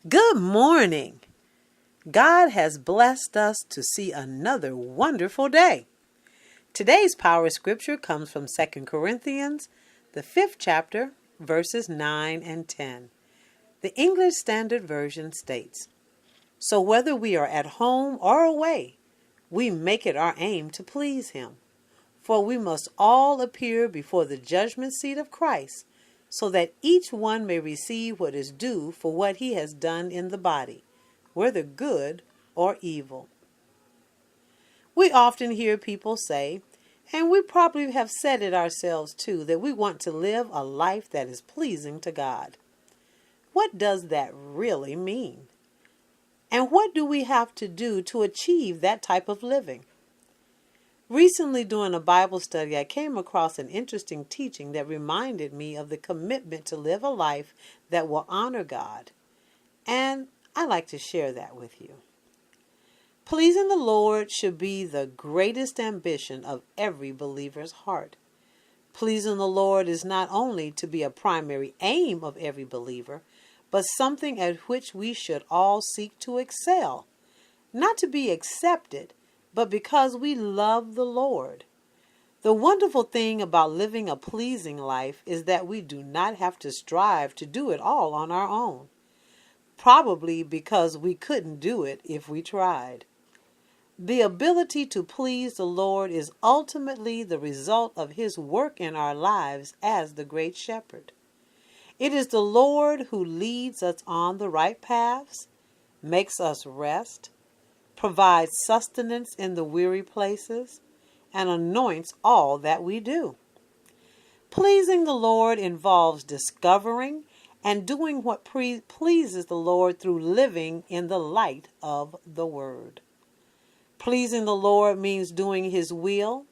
Good morning. God has blessed us to see another wonderful day. Today's power scripture comes from 2 Corinthians, the 5th chapter, verses 9 and 10. The English Standard Version states, "So whether we are at home or away, we make it our aim to please Him. For we must all appear before the judgment seat of Christ, so that each one may receive what is due for what he has done in the body, whether good or evil." We often hear people say, and we probably have said it ourselves too, that we want to live a life that is pleasing to God. What does that really mean? And what do we have to do to achieve that type of living? Recently, during a Bible study, I came across an interesting teaching that reminded me of the commitment to live a life that will honor God. And I'd like to share that with you. Pleasing the Lord should be the greatest ambition of every believer's heart. Pleasing the Lord is not only to be a primary aim of every believer, but something at which we should all seek to excel, not to be accepted, but because we love the Lord. The wonderful thing about living a pleasing life is that we do not have to strive to do it all on our own, probably because we couldn't do it if we tried. The ability to please the Lord is ultimately the result of His work in our lives as the Great Shepherd. It is the Lord who leads us on the right paths, makes us rest, provides sustenance in the weary places, and anoints all that we do. Pleasing the Lord involves discovering and doing what pleases the Lord through living in the light of the Word. Pleasing the Lord means doing His will,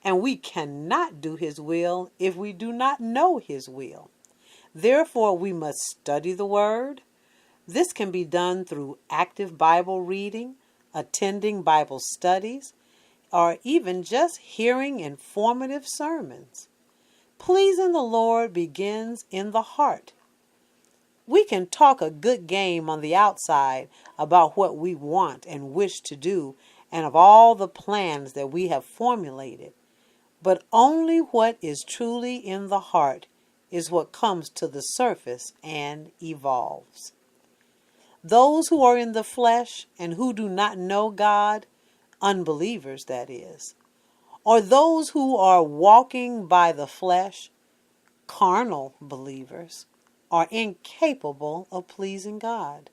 and we cannot do His will if we do not know His will. Therefore, we must study the Word. This can be done through active Bible reading, attending Bible studies, or even just hearing informative sermons. Pleasing the Lord begins in the heart. We can talk a good game on the outside about what we want and wish to do and of all the plans that we have formulated, but only what is truly in the heart is what comes to the surface and evolves. Those who are in the flesh and who do not know God, unbelievers that is, or those who are walking by the flesh, carnal believers, are incapable of pleasing God.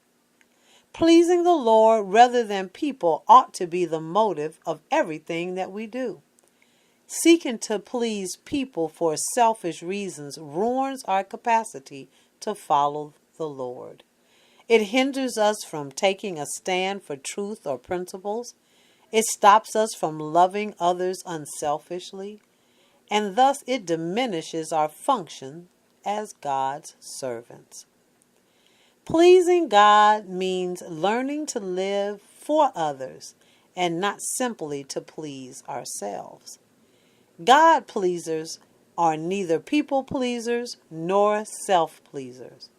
Pleasing the Lord rather than people ought to be the motive of everything that we do. Seeking to please people for selfish reasons ruins our capacity to follow the Lord. It hinders us from taking a stand for truth or principles. It stops us from loving others unselfishly, and thus it diminishes our function as God's servants. Pleasing God means learning to live for others and not simply to please ourselves. God pleasers are neither people pleasers nor self-pleasers.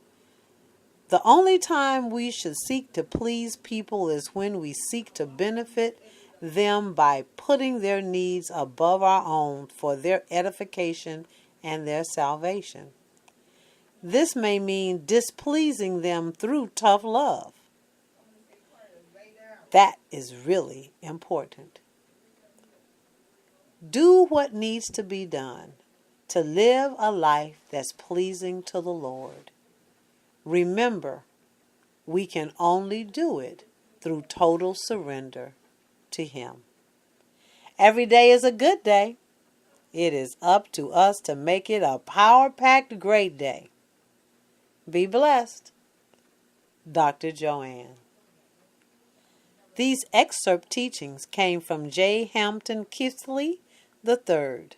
The only time we should seek to please people is when we seek to benefit them by putting their needs above our own for their edification and their salvation. This may mean displeasing them through tough love. That is really important. Do what needs to be done to live a life that's pleasing to the Lord. Remember, we can only do it through total surrender to Him. Every day is a good day. It is up to us to make it a power-packed great day. Be blessed. Dr. JoAnn. These excerpt teachings came from J. Hampton Keithley III.